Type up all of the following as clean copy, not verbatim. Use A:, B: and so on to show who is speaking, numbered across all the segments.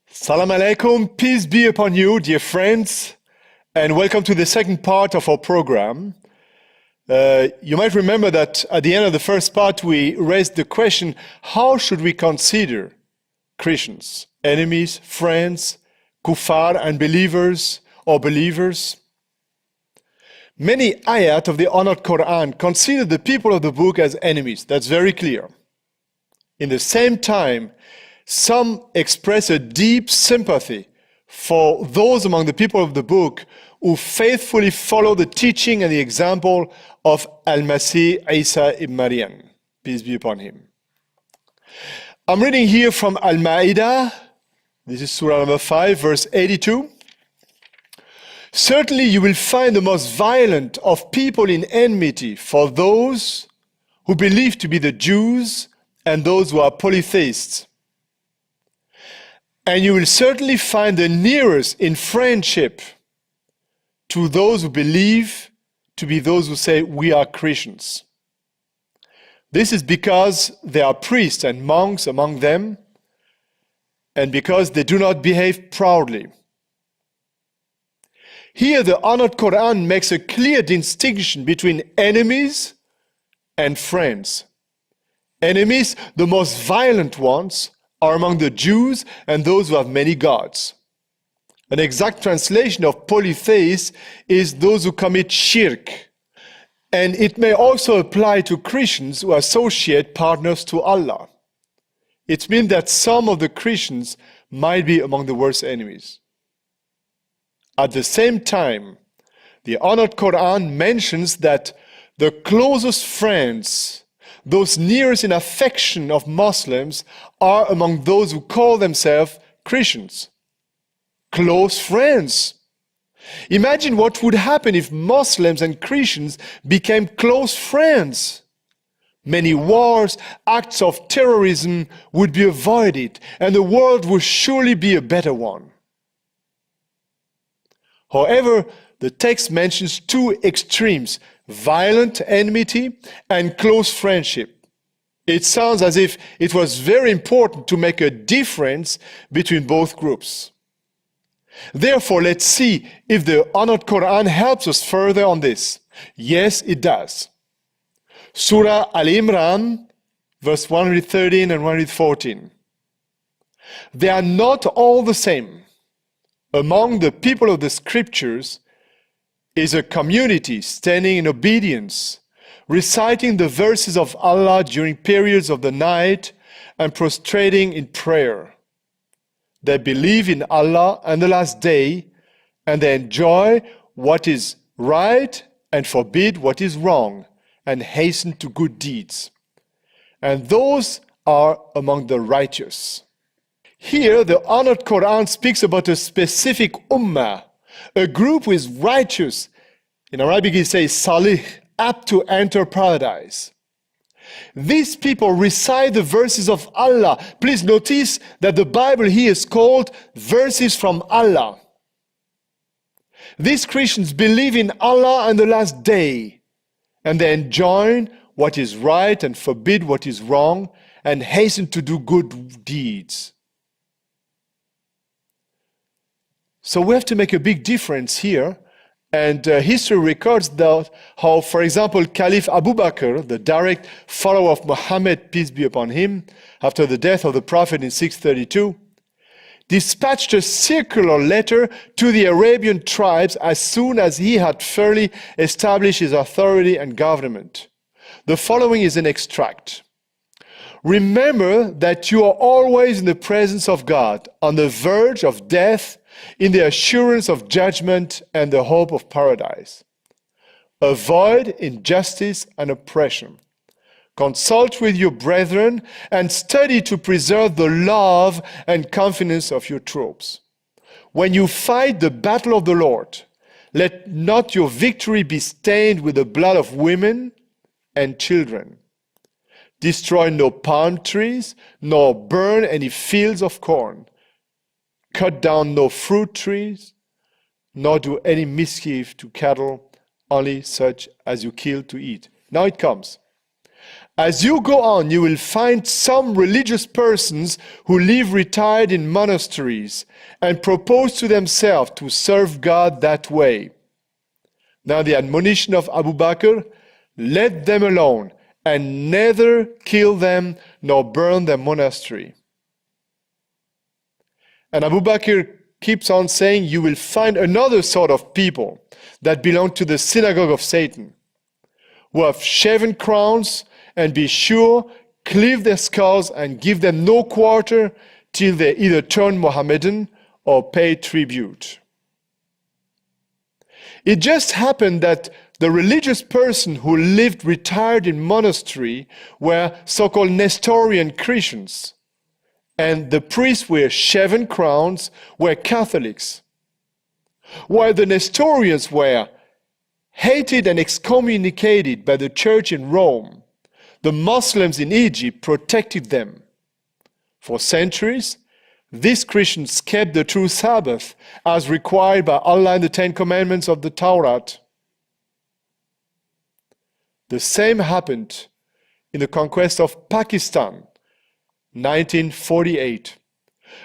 A: Salam alaikum, peace be upon you, dear friends, and welcome to the second part of our program. You might remember that at the end of the first part, we raised the question, how should we consider Christians, enemies, friends, kuffar, unbelievers, or believers? Many ayat of the honored Quran consider the people of the book as enemies. That's very clear. In the same time, some express a deep sympathy for those among the people of the book who faithfully follow the teaching and the example of Al-Masih Isa ibn Maryam, peace be upon him. I'm reading here from Al-Ma'idah, this is Surah number 5, verse 82. Certainly you will find the most violent of people in enmity for those who believe to be the Jews and those who are polytheists. And you will certainly find the nearest in friendship to those who believe to be those who say, we are Christians. This is because there are priests and monks among them, and because they do not behave proudly. Here the honored Quran makes a clear distinction between enemies and friends. Enemies, the most violent ones, are among the Jews and those who have many gods. An exact translation of polytheists is those who commit shirk. And it may also apply to Christians who associate partners to Allah. It means that some of the Christians might be among the worst enemies. At the same time, the honored Quran mentions that the closest friends, those nearest in affection of Muslims, are among those who call themselves Christians. Close friends. Imagine what would happen if Muslims and Christians became close friends. Many wars, acts of terrorism would be avoided, and the world would surely be a better one. However, the text mentions two extremes, violent enmity and close friendship. It sounds as if it was very important to make a difference between both groups. Therefore, let's see if the honored Quran helps us further on this. Yes, it does. Surah Al-Imran, verse 113 and 114. They are not all the same. Among the people of the scriptures is a community standing in obedience, reciting the verses of Allah during periods of the night and prostrating in prayer. They believe in Allah and the last day, and they enjoy what is right and forbid what is wrong, and hasten to good deeds. And those are among the righteous. Here, the honored Quran speaks about a specific ummah, a group who is righteous. In Arabic it says salih, apt to enter paradise. These people recite the verses of Allah. Please notice that the Bible here is called verses from Allah. These Christians believe in Allah and the last day, and they enjoin what is right and forbid what is wrong, and hasten to do good deeds. So we have to make a big difference here. And history records that how, for example, Caliph Abu Bakr, the direct follower of Muhammad, peace be upon him, after the death of the Prophet in 632, dispatched a circular letter to the Arabian tribes as soon as he had fairly established his authority and government. The following is an extract. Remember that you are always in the presence of God, on the verge of death, in the assurance of judgment and the hope of paradise. Avoid injustice and oppression. Consult with your brethren and study to preserve the love and confidence of your troops. When you fight the battle of the Lord, let not your victory be stained with the blood of women and children. Destroy no palm trees, nor burn any fields of corn. Cut down no fruit trees, nor do any mischief to cattle, only such as you kill to eat. Now it comes. As you go on, you will find some religious persons who live retired in monasteries and propose to themselves to serve God that way. Now the admonition of Abu Bakr, let them alone and neither kill them nor burn their monastery. And Abu Bakr keeps on saying, you will find another sort of people that belong to the synagogue of Satan, who have shaven crowns, and be sure, cleave their skulls and give them no quarter till they either turn Mohammedan or pay tribute. It just happened that the religious person who lived retired in monastery were so-called Nestorian Christians, and the priests with shaven crowns were Catholics, while the Nestorians were hated and excommunicated by the church in Rome. The Muslims in Egypt protected them. For centuries, these Christians kept the true Sabbath as required by Allah in the Ten Commandments of the Torah. The same happened in the conquest of Pakistan, 1948.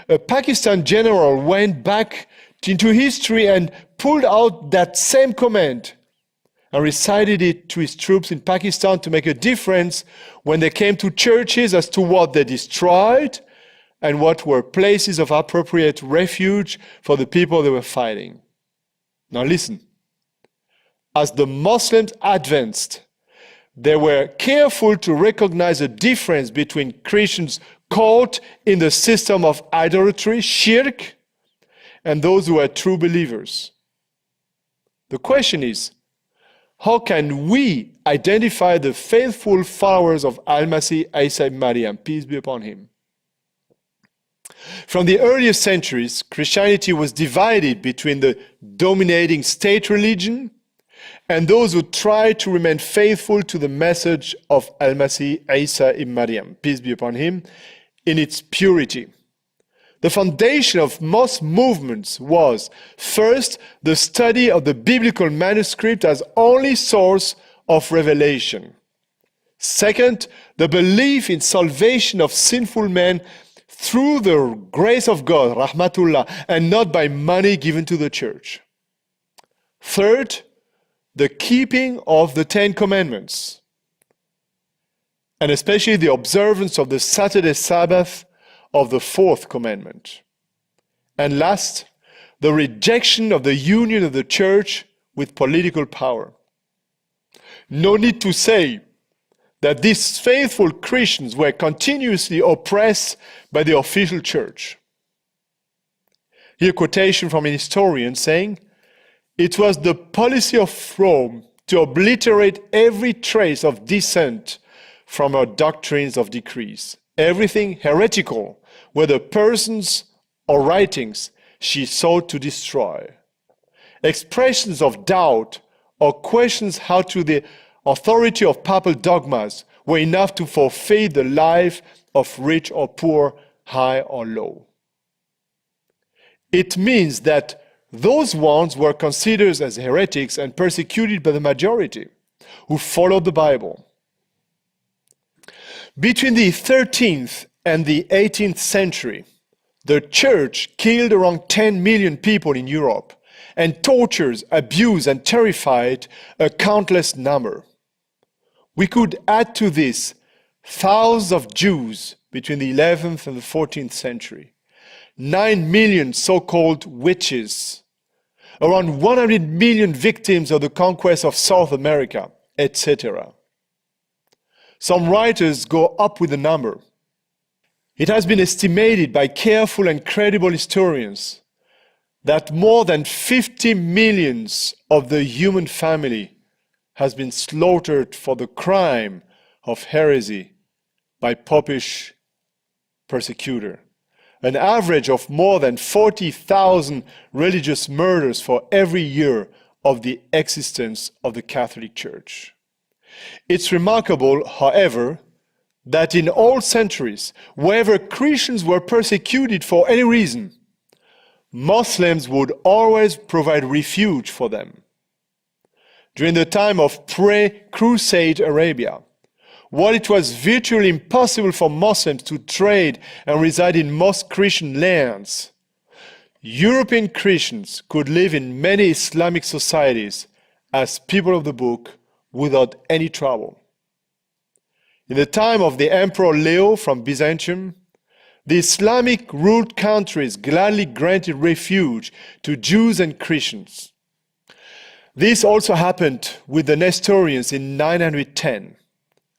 A: A Pakistan general went back into history and pulled out that same command and recited it to his troops in Pakistan to make a difference when they came to churches as to what they destroyed and what were places of appropriate refuge for the people they were fighting. Now listen. As the Muslims advanced, they were careful to recognize the difference between Christians caught in the system of idolatry, shirk, and those who are true believers. The question is, how can we identify the faithful followers of Al-Masih Isa ibn Maryam, peace be upon him? From the earliest centuries, Christianity was divided between the dominating state religion and those who tried to remain faithful to the message of Al-Masih Isa ibn Maryam, peace be upon him, in its purity. The foundation of most movements was, first, the study of the biblical manuscript as only source of revelation. Second, the belief in salvation of sinful men through the grace of God, rahmatullah, and not by money given to the church. Third, the keeping of the Ten Commandments, and especially the observance of the Saturday Sabbath of the fourth commandment. And last, the rejection of the union of the church with political power. No need to say that these faithful Christians were continuously oppressed by the official church. Here a quotation from an historian saying, "It was the policy of Rome to obliterate every trace of dissent from her doctrines of decrees. Everything heretical, whether persons or writings, she sought to destroy. Expressions of doubt or questions how to the authority of papal dogmas were enough to forfeit the life of rich or poor, high or low." It means that those ones were considered as heretics and persecuted by the majority who followed the Bible. Between the 13th and the 18th century, the church killed around 10 million people in Europe and tortures, abused, and terrified a countless number. We could add to this thousands of Jews between the 11th and the 14th century, 9 million so-called witches, around 100 million victims of the conquest of South America, etc. Some writers go up with the number. It has been estimated by careful and credible historians that more than 50 millions of the human family has been slaughtered for the crime of heresy by popish persecutor. An average of more than 40,000 religious murders for every year of the existence of the Catholic Church. It's remarkable, however, that in all centuries, wherever Christians were persecuted for any reason, Muslims would always provide refuge for them. During the time of pre-Crusade Arabia, while it was virtually impossible for Muslims to trade and reside in most Christian lands, European Christians could live in many Islamic societies as people of the book without any trouble. In the time of the Emperor Leo from Byzantium, the Islamic-ruled countries gladly granted refuge to Jews and Christians. This also happened with the Nestorians in 910.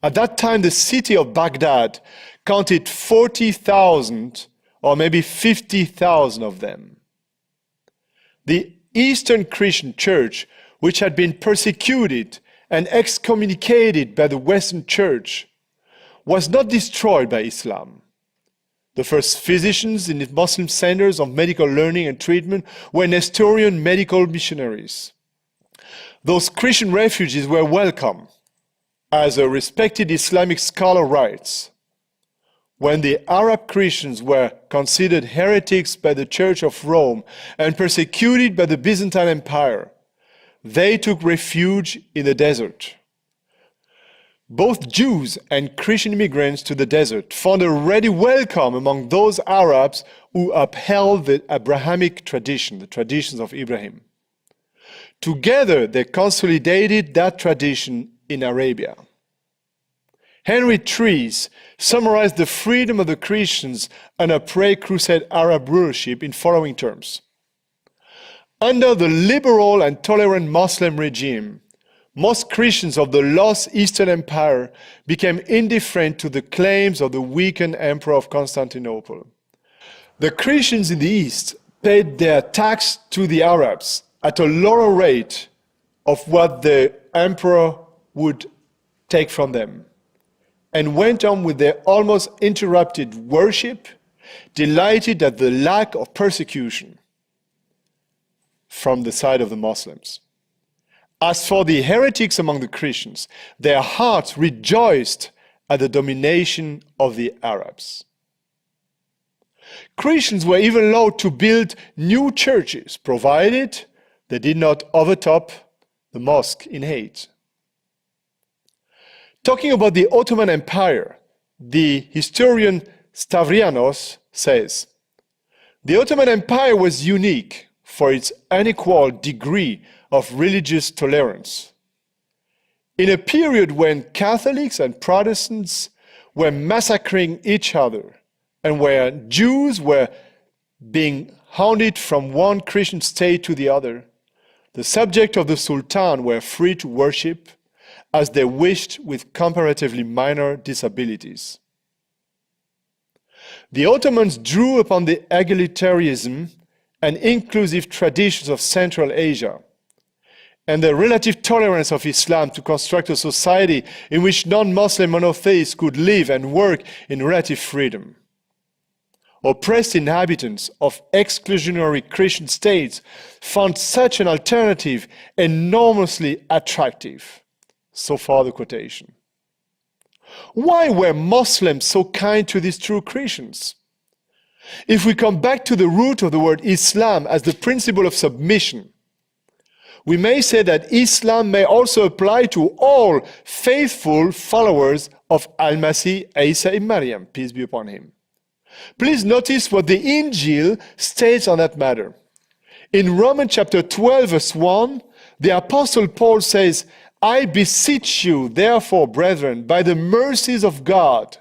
A: At that time, the city of Baghdad counted 40,000 or maybe 50,000 of them. The Eastern Christian Church, which had been persecuted and excommunicated by the Western Church, was not destroyed by Islam. The first physicians in the Muslim centers of medical learning and treatment were Nestorian medical missionaries. Those Christian refugees were welcome, as a respected Islamic scholar writes. When the Arab Christians were considered heretics by the Church of Rome and persecuted by the Byzantine Empire, they took refuge in the desert. Both Jews and Christian immigrants to the desert found a ready welcome among those Arabs who upheld the Abrahamic tradition, the traditions of Ibrahim. Together, they consolidated that tradition in Arabia. Henry Trees summarized the freedom of the Christians under pre-Crusade Arab rulership in following terms. Under the liberal and tolerant Muslim regime, most Christians of the lost Eastern Empire became indifferent to the claims of the weakened Emperor of Constantinople. The Christians in the East paid their tax to the Arabs at a lower rate of what the Emperor would take from them, and went on with their almost interrupted worship, delighted at the lack of persecution from the side of the Muslims. As for the heretics among the Christians, their hearts rejoiced at the domination of the Arabs. Christians were even allowed to build new churches, provided they did not overtop the mosque in hate. Talking about the Ottoman Empire, the historian Stavrianos says, "The Ottoman Empire was unique for its unequal degree of religious tolerance. In a period when Catholics and Protestants were massacring each other, and where Jews were being hounded from one Christian state to the other, the subjects of the Sultan were free to worship as they wished with comparatively minor disabilities. The Ottomans drew upon the egalitarianism and inclusive traditions of Central Asia and the relative tolerance of Islam to construct a society in which non-Muslim monotheists could live and work in relative freedom. Oppressed inhabitants of exclusionary Christian states found such an alternative enormously attractive." So far the quotation. Why were Muslims so kind to these true Christians? If we come back to the root of the word Islam as the principle of submission, we may say that Islam may also apply to all faithful followers of Al-Masih Isa ibn Maryam, peace be upon him. Please notice what the Injil states on that matter. In Romans chapter 12, verse 1, the Apostle Paul says, "I beseech you, therefore, brethren, by the mercies of God,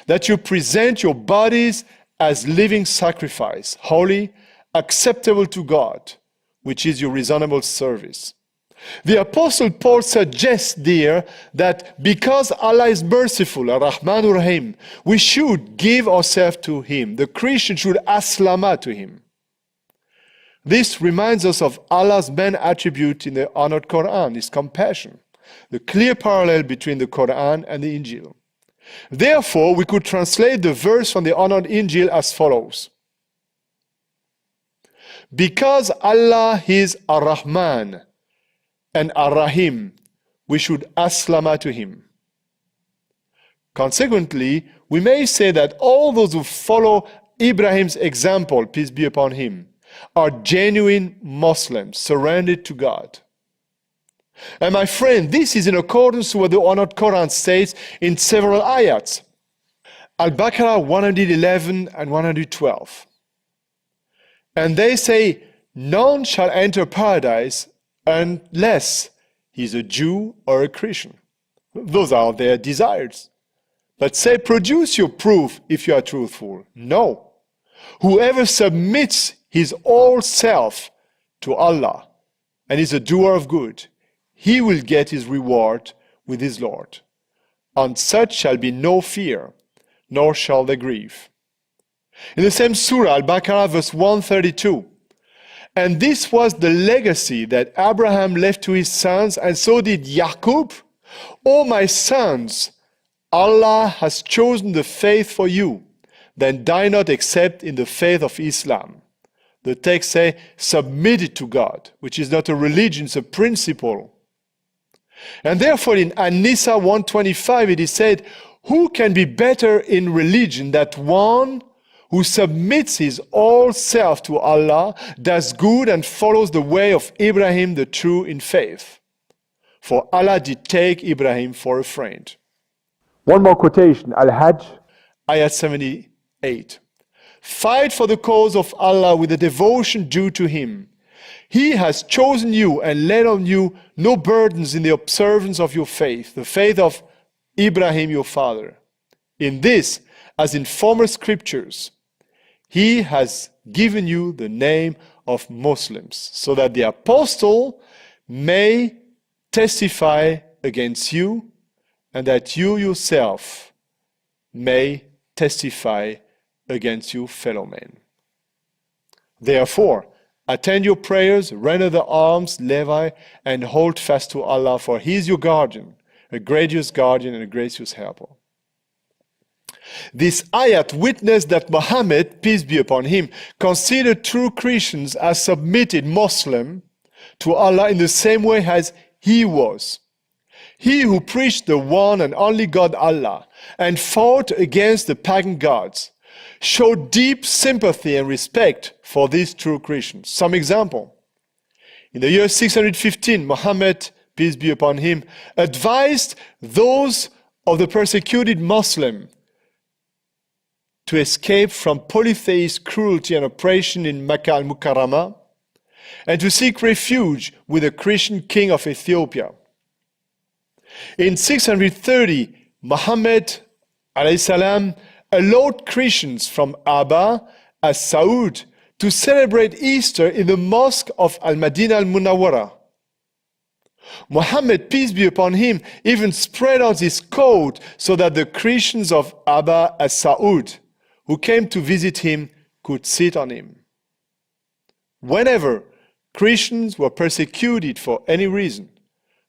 A: that you present your bodies as living sacrifice, holy, acceptable to God, which is your reasonable service." The Apostle Paul suggests there that because Allah is merciful, Ar-Rahman Ar-Rahim, we should give ourselves to Him. The Christian should aslama to Him. This reminds us of Allah's main attribute in the honored Quran, His compassion, the clear parallel between the Quran and the Injil. Therefore, we could translate the verse from the honored Injil as follows. Because Allah is Ar-Rahman and Ar-Rahim, we should aslama to Him. Consequently, we may say that all those who follow Ibrahim's example, peace be upon him, are genuine Muslims surrendered to God. And my friend, this is in accordance to what the Honored Quran states in several ayats. Al-Baqarah 111 and 112. And they say, none shall enter paradise unless he's a Jew or a Christian. Those are their desires. But say, produce your proof if you are truthful. No. Whoever submits his whole self to Allah and is a doer of good, he will get his reward with his Lord. On such shall be no fear, nor shall they grieve. In the same surah, Al-Baqarah, verse 132, and this was the legacy that Abraham left to his sons, and so did Yaqub. O my sons, Allah has chosen the faith for you. Then die not except in the faith of Islam. The text says, submit it to God, which is not a religion, it's a principle. And therefore in An-Nisa 125 it is said, who can be better in religion than one who submits his whole self to Allah, does good and follows the way of Ibrahim the true in faith? For Allah did take Ibrahim for a friend.
B: One more quotation, Al-Hajj.
A: Ayat 78. Fight for the cause of Allah with the devotion due to Him. He has chosen you and laid on you no burdens in the observance of your faith, the faith of Ibrahim your father. In this, as in former scriptures, He has given you the name of Muslims, so that the apostle may testify against you, and that you yourself may testify against you fellow men. Therefore, attend your prayers, render the alms, Levi, and hold fast to Allah, for He is your guardian, a gracious guardian and a gracious helper. This ayat witnessed that Muhammad, peace be upon him, considered true Christians as submitted Muslim to Allah in the same way as he was. He who preached the one and only God Allah and fought against the pagan gods showed deep sympathy and respect for these true Christians. Some example. In the year 615, Muhammad, peace be upon him, advised those of the persecuted Muslim to escape from polytheist cruelty and oppression in Makkah al-Mukarramah and to seek refuge with the Christian king of Ethiopia. In 630, Muhammad alayhi salam allowed Christians from Aba as-Saud to celebrate Easter in the mosque of Al-Madinah al-Munawwara. Muhammad, peace be upon him, even spread out his coat so that the Christians of Aba as-Saud who came to visit him could sit on him. Whenever Christians were persecuted for any reason,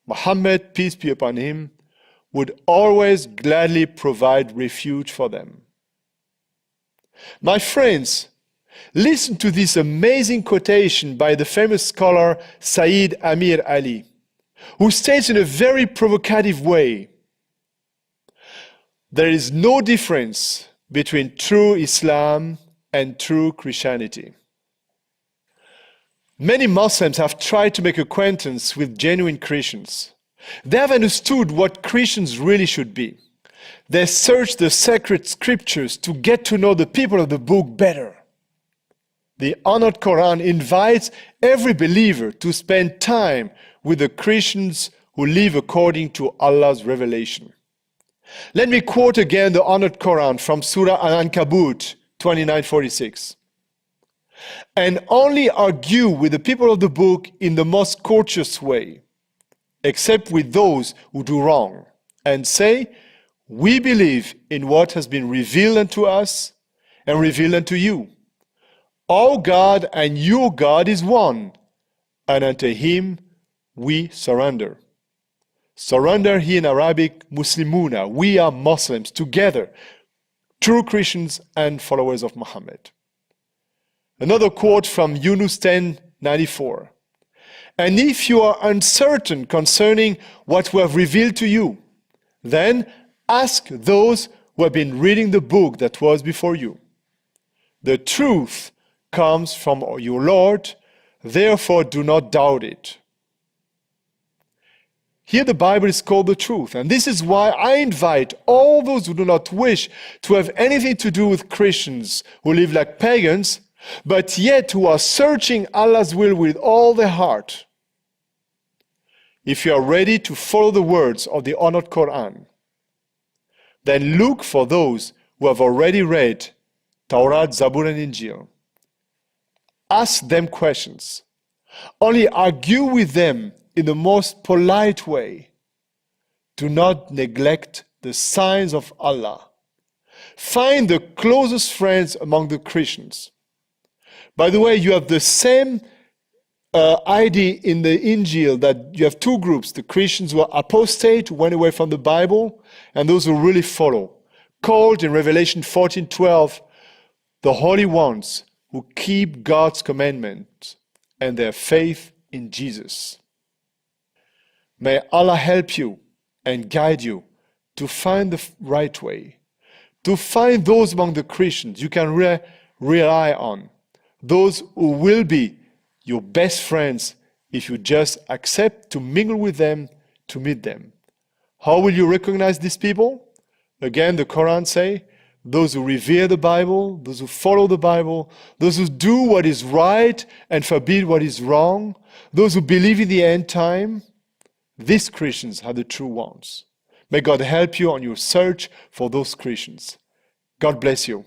A: Muhammad, peace be upon him, would always gladly provide refuge for them. My friends, listen to this amazing quotation by the famous scholar Sayyid Amir Ali, who states in a very provocative way, there is no difference between true Islam and true Christianity. Many Muslims have tried to make acquaintance with genuine Christians. They have understood what Christians really should be. They search the sacred scriptures to get to know the people of the book better. The Honored Quran invites every believer to spend time with the Christians who live according to Allah's revelation. Let me quote again the Honored Quran from Surah Al-Ankabut 29:46. And only argue with the people of the book in the most courteous way, except with those who do wrong, and say, we believe in what has been revealed unto us and revealed unto you. Our God and your God is one, and unto Him we surrender. Surrender here in Arabic, Muslimuna. We are Muslims together, true Christians and followers of Muhammad. Another quote from Yunus 10:94. And if you are uncertain concerning what we have revealed to you, then ask those who have been reading the book that was before you. The truth comes from your Lord, therefore do not doubt it. Here the Bible is called the truth. And this is why I invite all those who do not wish to have anything to do with Christians who live like pagans, but yet who are searching Allah's will with all their heart. If you are ready to follow the words of the honored Quran, then look for those who have already read Taurat, Zabur, and Injil. Ask them questions. Only argue with them in the most polite way. Do not neglect the signs of Allah. Find the closest friends among the Christians. By the way, you have the same idea in the Injil, that you have two groups, the Christians who are apostate, who went away from the Bible, and those who really follow. Called in Revelation 14:12, the holy ones who keep God's commandments and their faith in Jesus. May Allah help you and guide you to find the right way, to find those among the Christians you can rely on, those who will be your best friends if you just accept to mingle with them, to meet them. How will you recognize these people? Again, the Quran says, those who revere the Bible, those who follow the Bible, those who do what is right and forbid what is wrong, those who believe in the end time, these Christians are the true ones. May God help you on your search for those Christians. God bless you.